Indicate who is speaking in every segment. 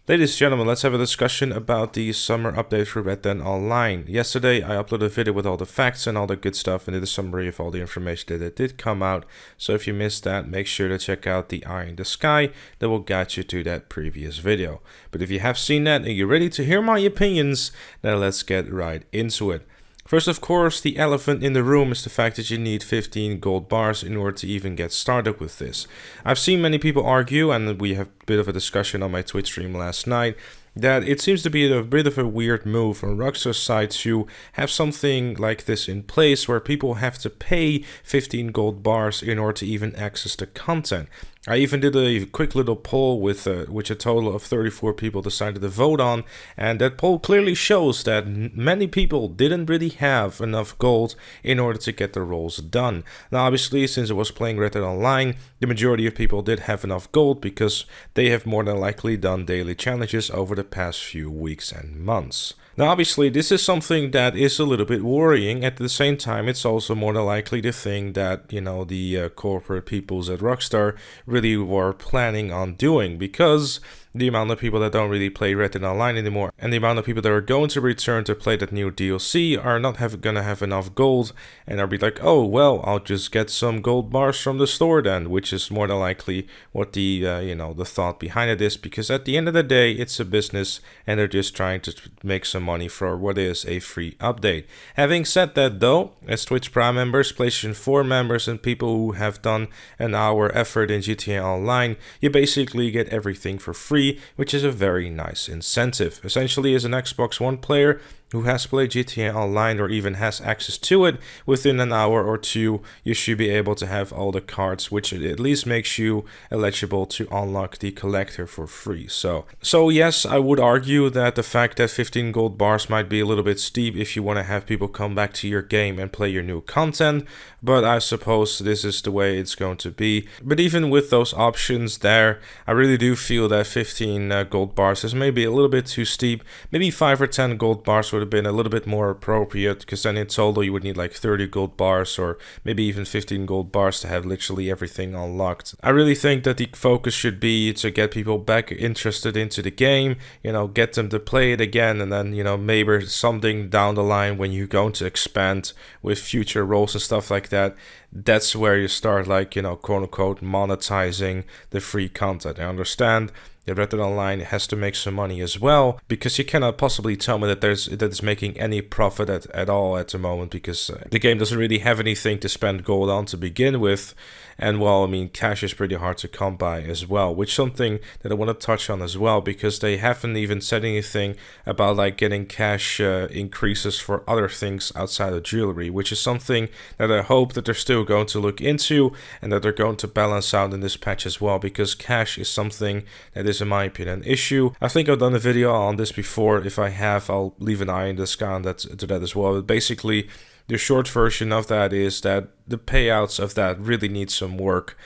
Speaker 1: Ladies and gentlemen, let's have a discussion about the summer update for Red Dead Online. Yesterday, I uploaded a video with all the facts and all the good stuff and did a summary of all the information that did come out. So if you missed that, make sure to check out the Eye in the Sky that will guide you to that previous video. But if you have seen that and you're ready to hear my opinions, then let's get right into it. First, of course, the elephant in the room is the fact that you need 15 gold bars in order to even get started with this. I've seen many people argue, and we have a bit of a discussion on my Twitch stream last night, that it seems to be a bit of a weird move on Rockstar's side to have something like this in place where people have to pay 15 gold bars in order to even access the content. I even did a quick little poll with which a total of 34 people decided to vote on, and that poll clearly shows that many people didn't really have enough gold in order to get the roles done. Now obviously, since I was playing Red Dead Online, the majority of people did have enough gold because they have more than likely done daily challenges over the past few weeks and months. Now obviously this is something that is a little bit worrying. At the same time, it's also more than likely the thing that, you know, the corporate peoples at Rockstar really were planning on doing, because the amount of people that don't really play Red Dead Online anymore and the amount of people that are going to return to play that new DLC are not gonna have enough gold, and I'll be like, oh well, I'll just get some gold bars from the store then, which is more than likely what the the thought behind it is, because at the end of the day it's a business and they're just trying to make some money for what is a free update. Having said that though, as Twitch Prime members, PlayStation 4 members, and people who have done an hour effort in GTA Online, you basically get everything for free, which is a very nice incentive. Essentially, as an Xbox One player who has played GTA Online or even has access to it, within an hour or two you should be able to have all the cards, which at least makes you eligible to unlock the collector for free. So yes, I would argue that the fact that 15 gold bars might be a little bit steep if you want to have people come back to your game and play your new content, but I suppose this is the way it's going to be. But even with those options there, I really do feel that 15 gold bars is maybe a little bit too steep. Maybe 5 or 10 gold bars would have been a little bit more appropriate, because then in total you would need like 30 gold bars or maybe even 15 gold bars to have literally everything unlocked. I really think that the focus should be to get people back interested into the game, get them to play it again, and then maybe something down the line when you're going to expand with future roles and stuff like that, that's where you start quote unquote monetizing the free content. I understand Red Dead Online has to make some money as well, because you cannot possibly tell me that it's making any profit at all at the moment, because the game doesn't really have anything to spend gold on to begin with. And well, I mean, cash is pretty hard to come by as well, which is something that I want to touch on as well, because they haven't even said anything about getting cash increases for other things outside of jewelry, which is something that I hope that they're still going to look into and that they're going to balance out in this patch as well, because cash is something that is, in my opinion, an issue. I think I've done a video on this before. If I have, I'll leave an eye in the sky to that as well. But basically, the short version of that is that the payouts of that really need some work.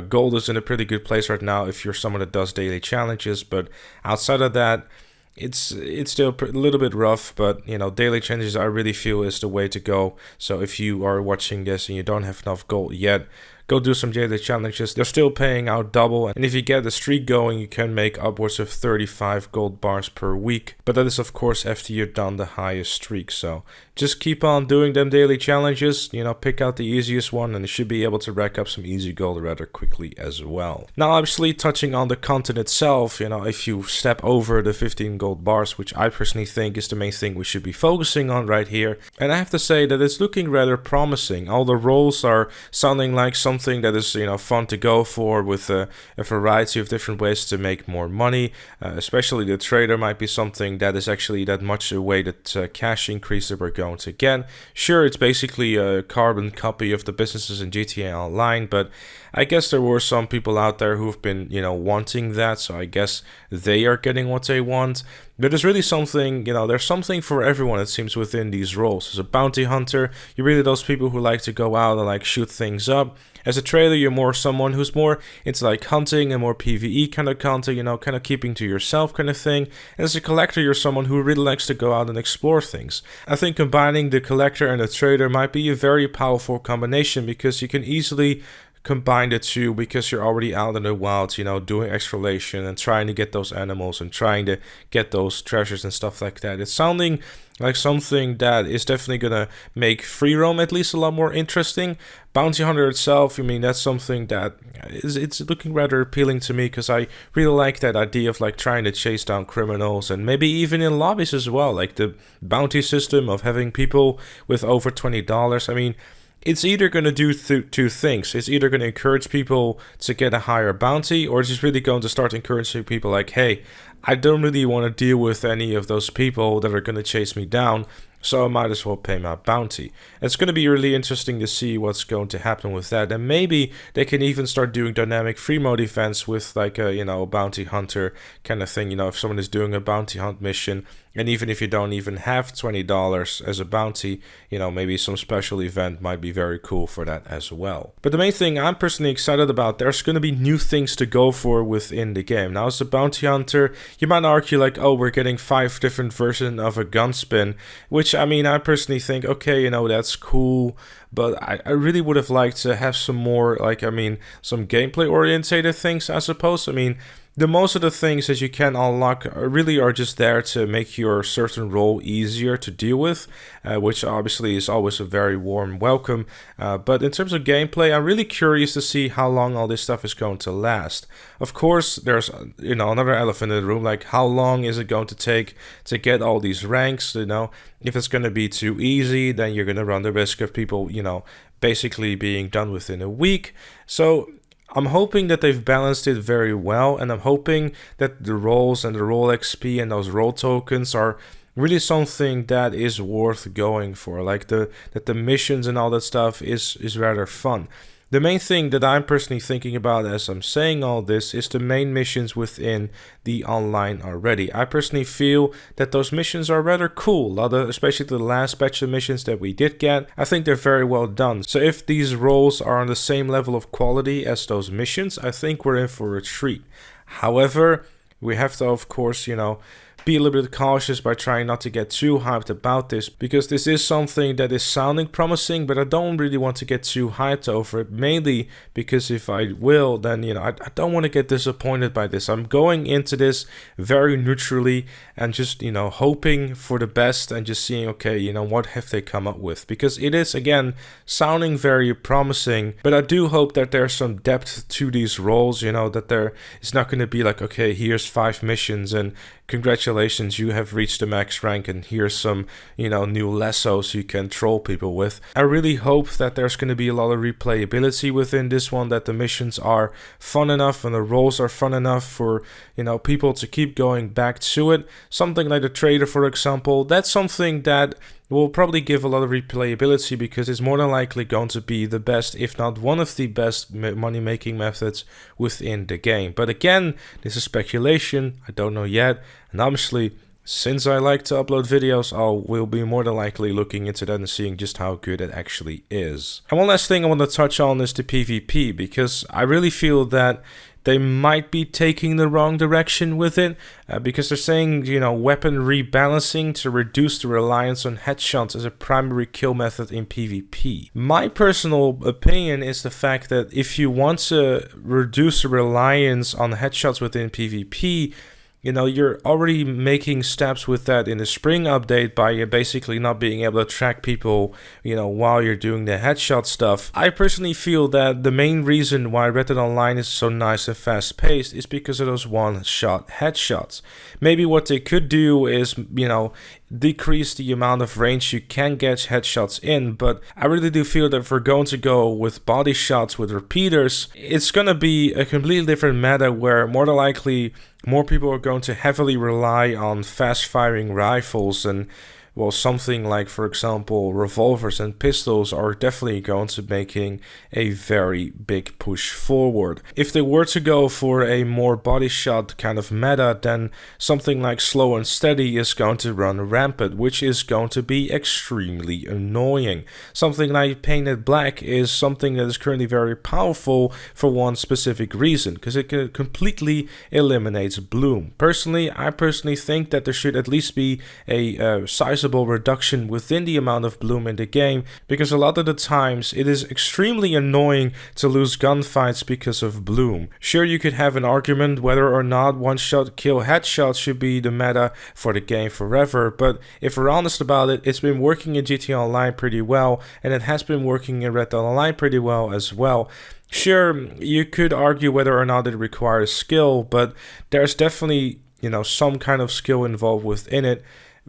Speaker 1: Gold is in a pretty good place right now if you're someone that does daily challenges, but outside of that, it's still a little bit rough. But daily challenges I really feel is the way to go. So if you are watching this and you don't have enough gold yet, go do some daily challenges. They're still paying out double, and if you get the streak going, you can make upwards of 35 gold bars per week. But that is of course after you've done the highest streak. So just keep on doing them daily challenges, pick out the easiest one, and you should be able to rack up some easy gold rather quickly as well. Now obviously, touching on the content itself, if you step over the 15 gold bars, which I personally think is the main thing we should be focusing on right here, and I have to say that it's looking rather promising. All the roles are sounding like something that is fun to go for, with a variety of different ways to make more money. Especially the trader might be something that is actually that much a weighted cash increase that we're going to get. Sure, it's basically a carbon copy of the businesses in GTA Online, but I guess there were some people out there who've been wanting that, so I guess they are getting what they want. But there's really something, there's something for everyone, it seems, within these roles. As a bounty hunter, you're really those people who like to go out and shoot things up. As a trader, you're more someone who's more into hunting and more PvE kind of content, kind of keeping to yourself kind of thing. And as a collector, you're someone who really likes to go out and explore things. I think combining the collector and the trader might be a very powerful combination, because you can easily combine the two because you're already out in the wild, you know, doing exploration and trying to get those animals and trying to get those treasures and stuff like that. It's sounding like something that is definitely gonna make free roam at least a lot more interesting. Bounty Hunter itself, I mean, that's something that it's looking rather appealing to me because I really like that idea of like trying to chase down criminals, and maybe even in lobbies as well, like the bounty system of having people with over $20. I mean, it's either going to do two things. It's either going to encourage people to get a higher bounty, or it's just really going to start encouraging people like, hey, I don't really want to deal with any of those people that are going to chase me down, so I might as well pay my bounty. It's going to be really interesting to see what's going to happen with that. And maybe they can even start doing dynamic free mode events with like a, you know, bounty hunter kind of thing. You know, if someone is doing a bounty hunt mission, and even if you don't even have $20 as a bounty, you know, maybe some special event might be very cool for that as well. But the main thing I'm personally excited about, there's going to be new things to go for within the game. Now, as a bounty hunter, you might argue like, oh, we're getting 5 different versions of a gun spin, which, I mean, I personally think, okay, you know, that's cool, but I really would have liked to have some more, like, I mean, some gameplay orientated things, I suppose. I mean, the most of the things that you can unlock really are just there to make your certain role easier to deal with, which obviously is always a very warm welcome. But in terms of gameplay, I'm really curious to see how long all this stuff is going to last. Of course, there's, you know, another elephant in the room, like how long is it going to take to get all these ranks, you know? If it's going to be too easy, then you're going to run the risk of people, you know, basically being done within a week. So I'm hoping that they've balanced it very well, and I'm hoping that the roles and the role XP and those role tokens are really something that is worth going for, like that the missions and all that stuff is rather fun. The main thing that I'm personally thinking about as I'm saying all this is the main missions within the online already. I personally feel that those missions are rather cool, especially the last batch of missions that we did get. I think they're very well done. So if these roles are on the same level of quality as those missions, I think we're in for a treat. However, we have to, of course, you know, be a little bit cautious by trying not to get too hyped about this, because this is something that is sounding promising, but I don't really want to get too hyped over it, mainly because if I will, then, you know, I don't want to get disappointed by this. I'm going into this very neutrally and just, you know, hoping for the best and just seeing, okay, you know, what have they come up with, because it is, again, sounding very promising, but I do hope that there's some depth to these roles, you know, that there is not going to be like, okay, here's 5 missions and congratulations, you have reached the max rank, and here's some, you know, new lassos you can troll people with. I really hope that there's going to be a lot of replayability within this one, that the missions are fun enough and the roles are fun enough for, you know, people to keep going back to it. Something like the trader, for example, that's something that will probably give a lot of replayability, because it's more than likely going to be the best, if not one of the best money-making methods within the game. But again, this is speculation, I don't know yet, and obviously, since I like to upload videos, I will be more than likely looking into that and seeing just how good it actually is. And one last thing I want to touch on is the PvP, because I really feel that they might be taking the wrong direction with it, because they're saying, you know, weapon rebalancing to reduce the reliance on headshots as a primary kill method in PvP. My personal opinion is the fact that if you want to reduce the reliance on headshots within PvP, you know, you're already making steps with that in the spring update by basically not being able to track people, you know, while you're doing the headshot stuff. I personally feel that the main reason why Red Dead Online is so nice and fast paced is because of those one-shot headshots. Maybe what they could do is, you know, decrease the amount of range you can get headshots in, but I really do feel that if we're going to go with body shots with repeaters, it's gonna be a completely different meta where more than likely more people are going to heavily rely on fast firing rifles, and well, something like, for example, revolvers and pistols are definitely going to making a very big push forward. If they were to go for a more body shot kind of meta, then something like slow and steady is going to run rampant, which is going to be extremely annoying. Something like painted black is something that is currently very powerful for one specific reason, because it completely eliminates bloom. I personally think that there should at least be a sizable noticeable reduction within the amount of bloom in the game, because a lot of the times it is extremely annoying to lose gunfights because of bloom. Sure, you could have an argument whether or not one-shot kill headshots should be the meta for the game forever, but if we're honest about it, it's been working in GTA Online pretty well, and it has been working in Red Dead Online pretty well as well. Sure, you could argue whether or not it requires skill, but there's definitely, some kind of skill involved within it.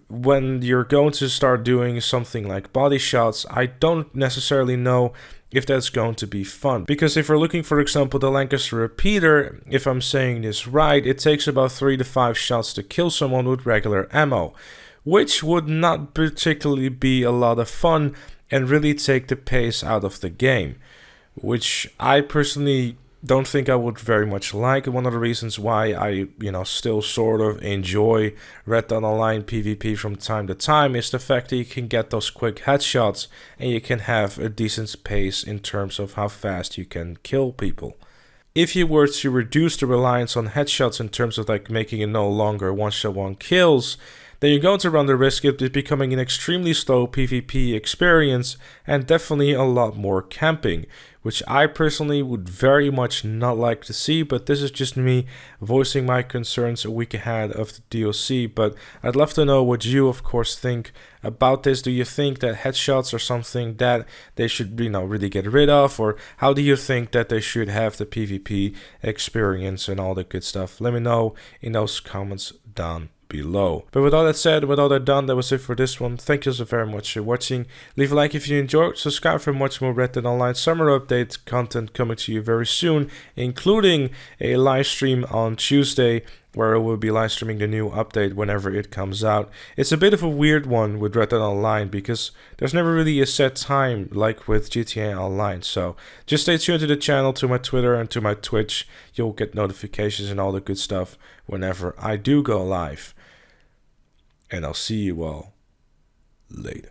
Speaker 1: When you're going to start doing something like body shots, I don't necessarily know if that's going to be fun. Because if we're looking, for example, the Lancaster repeater, if I'm saying this right, it takes about 3 to 5 shots to kill someone with regular ammo, which would not particularly be a lot of fun and really take the pace out of the game, which I personally don't think I would very much like. One of the reasons why I, still sort of enjoy Red Dead Online PvP from time to time is the fact that you can get those quick headshots and you can have a decent pace in terms of how fast you can kill people. If you were to reduce the reliance on headshots in terms of like making it no longer one-shot one kills, then you're going to run the risk of it becoming an extremely slow PvP experience and definitely a lot more camping, which I personally would very much not like to see, but this is just me voicing my concerns a week ahead of the DLC. But I'd love to know what you, of course, think about this. Do you think that headshots are something that they should, really get rid of, or how do you think that they should have the PvP experience and all the good stuff? Let me know in those comments down below. But with all that said, with all that done, that was it for this one. Thank you so very much for watching. Leave a like if you enjoyed, subscribe for much more Red Dead Online summer update content coming to you very soon, including a live stream on Tuesday where I will be live streaming the new update whenever it comes out. It's a bit of a weird one with Red Dead Online because there's never really a set time like with GTA Online, so just stay tuned to the channel, to my Twitter and to my Twitch. You'll get notifications and all the good stuff whenever I do go live. And I'll see you all later.